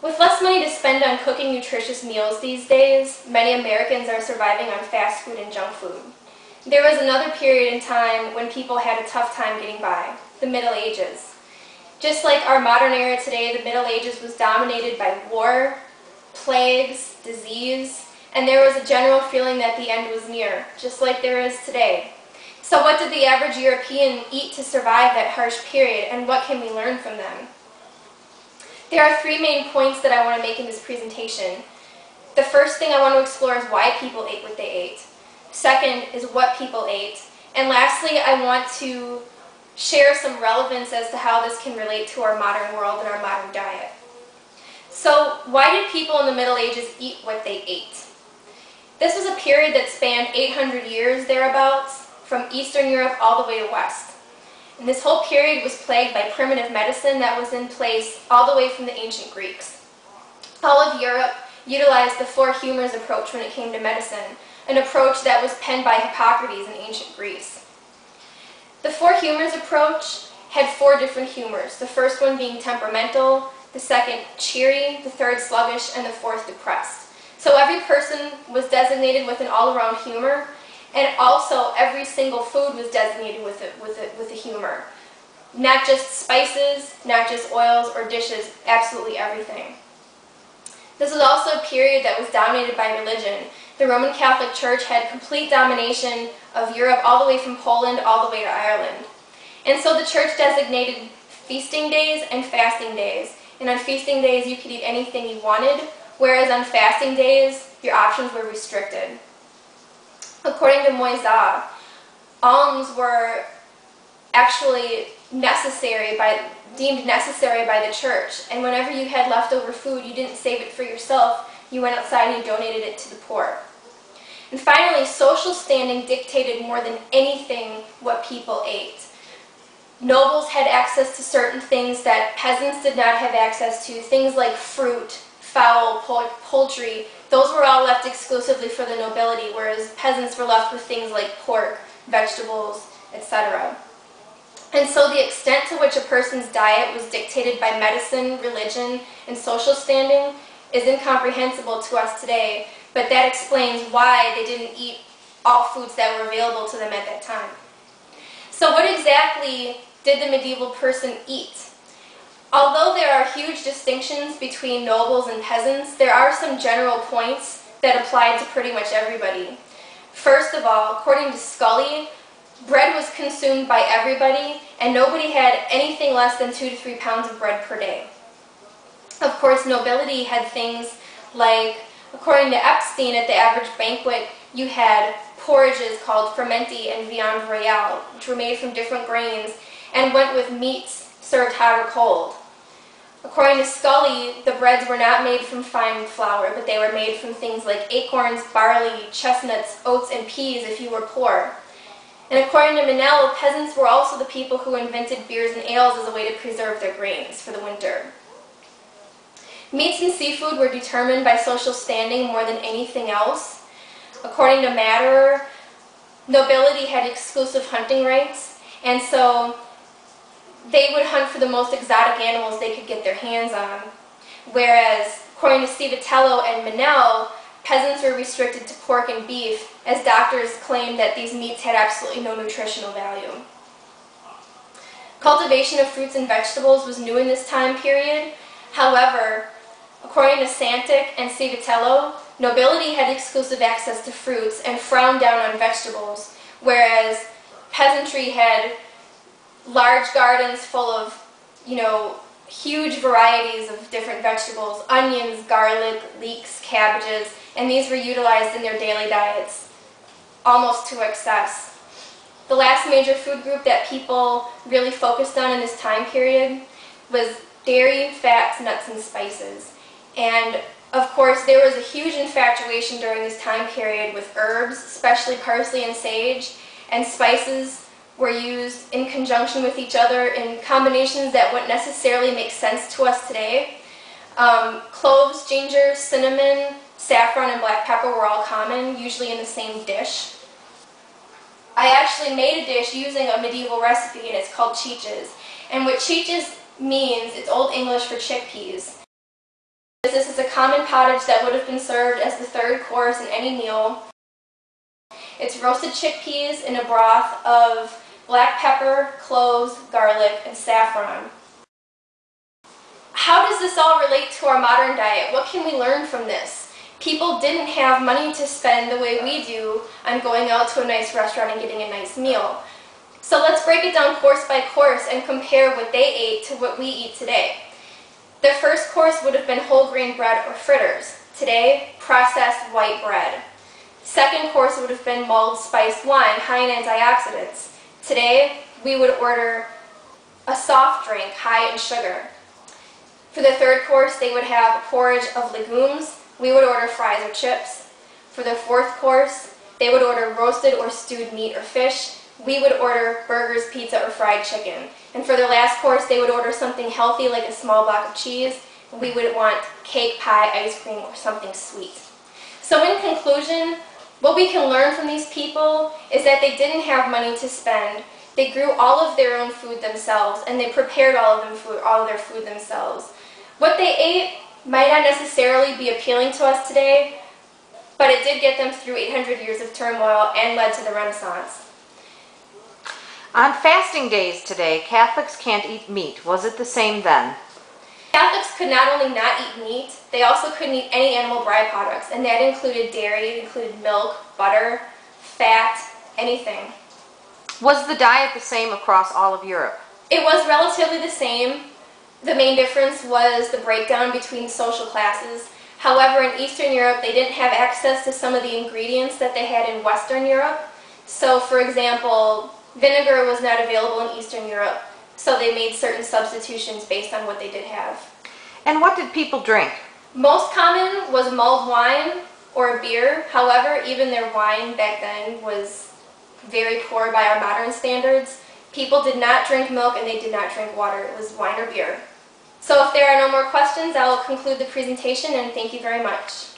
With less money to spend on cooking nutritious meals these days, many Americans are surviving on fast food and junk food. There was another period in time when people had a tough time getting by, the Middle Ages. Just like our modern era today, the Middle Ages was dominated by war, plagues, disease, and there was a general feeling that the end was near, just like there is today. So what did the average European eat to survive that harsh period, and what can we learn from them? There are three main points that I want to make in this presentation. The first thing I want to explore is why people ate what they ate. Second is what people ate. And lastly, I want to share some relevance as to how this can relate to our modern world and our modern diet. So, why did people in the Middle Ages eat what they ate? This was a period that spanned 800 years thereabouts, from Eastern Europe all the way to West. And this whole period was plagued by primitive medicine that was in place all the way from the ancient Greeks. All of Europe utilized the four humors approach when it came to medicine, an approach that was penned by Hippocrates in ancient Greece. The four humors approach had four different humors, the first one being temperamental, the second cheery, the third sluggish, and the fourth depressed. So every person was designated with an all-around humor, and also every single food was designated with a humor. Not just spices, not just oils or dishes, absolutely everything. This was also a period that was dominated by religion. The Roman Catholic Church had complete domination of Europe all the way from Poland all the way to Ireland. And so the church designated feasting days and fasting days. And on feasting days you could eat anything you wanted, whereas on fasting days your options were restricted. According to Moïse, alms were actually deemed necessary by the church, and whenever you had leftover food, you didn't save it for yourself, you went outside and you donated it to the poor. And finally, social standing dictated more than anything what people ate. Nobles had access to certain things that peasants did not have access to, things like fruit, fowl, poultry. Those were all left exclusively for the nobility, whereas peasants were left with things like pork, vegetables, etc. And so the extent to which a person's diet was dictated by medicine, religion, and social standing is incomprehensible to us today, but that explains why they didn't eat all foods that were available to them at that time. So what exactly did the medieval person eat? Although there are huge distinctions between nobles and peasants, there are some general points that applied to pretty much everybody. First of all, according to Scully, bread was consumed by everybody, and nobody had anything less than 2 to 3 pounds of bread per day. Of course, nobility had things like, according to Epstein, at the average banquet, you had porridges called fermenti and viande royale, which were made from different grains and went with meats served hot or cold. According to Scully, the breads were not made from fine flour, but they were made from things like acorns, barley, chestnuts, oats, and peas if you were poor. And according to Manel, peasants were also the people who invented beers and ales as a way to preserve their grains for the winter. Meats and seafood were determined by social standing more than anything else. According to Matterer, nobility had exclusive hunting rights, and so they would hunt for the most exotic animals they could get their hands on. Whereas, according to Civitello and Manel, peasants were restricted to pork and beef, as doctors claimed that these meats had absolutely no nutritional value. Cultivation of fruits and vegetables was new in this time period. However, according to Santic and Civitello, nobility had exclusive access to fruits and frowned down on vegetables, whereas peasantry had large gardens full of, huge varieties of different vegetables, onions, garlic, leeks, cabbages, and these were utilized in their daily diets almost to excess. The last major food group that people really focused on in this time period was dairy, fats, nuts, and spices. And of course, there was a huge infatuation during this time period with herbs, especially parsley and sage, and spices were used in conjunction with each other in combinations that wouldn't necessarily make sense to us today. Cloves, ginger, cinnamon, saffron, and black pepper were all common, usually in the same dish. I actually made a dish using a medieval recipe, and it's called cheeches. And what cheeches means, it's Old English for chickpeas. This is a common pottage that would have been served as the third course in any meal. It's roasted chickpeas in a broth of black pepper, cloves, garlic, and saffron. How does this all relate to our modern diet? What can we learn from this? People didn't have money to spend the way we do on going out to a nice restaurant and getting a nice meal. So let's break it down course by course and compare what they ate to what we eat today. The first course would have been whole grain bread or fritters. Today, processed white bread. Second course would have been mulled spiced wine, high in antioxidants. Today, we would order a soft drink high in sugar. For the third course, they would have a porridge of legumes. We would order fries or chips. For the fourth course, they would order roasted or stewed meat or fish. We would order burgers, pizza, or fried chicken. And for their last course, they would order something healthy like a small block of cheese. We would want cake, pie, ice cream, or something sweet. So in conclusion, what we can learn from these people is that they didn't have money to spend. They grew all of their own food themselves, and they prepared all of their food themselves. What they ate might not necessarily be appealing to us today, but it did get them through 800 years of turmoil and led to the Renaissance. On fasting days today, Catholics can't eat meat. Was it the same then? Catholics could not only not eat meat, they also couldn't eat any animal byproducts, and that included dairy, it included milk, butter, fat, anything. Was the diet the same across all of Europe? It was relatively the same. The main difference was the breakdown between social classes. However, in Eastern Europe, they didn't have access to some of the ingredients that they had in Western Europe. So, for example, vinegar was not available in Eastern Europe, so they made certain substitutions based on what they did have. And what did people drink? Most common was mulled wine or beer. However, even their wine back then was very poor by our modern standards. People did not drink milk and they did not drink water. It was wine or beer. So if there are no more questions, I will conclude the presentation, and thank you very much.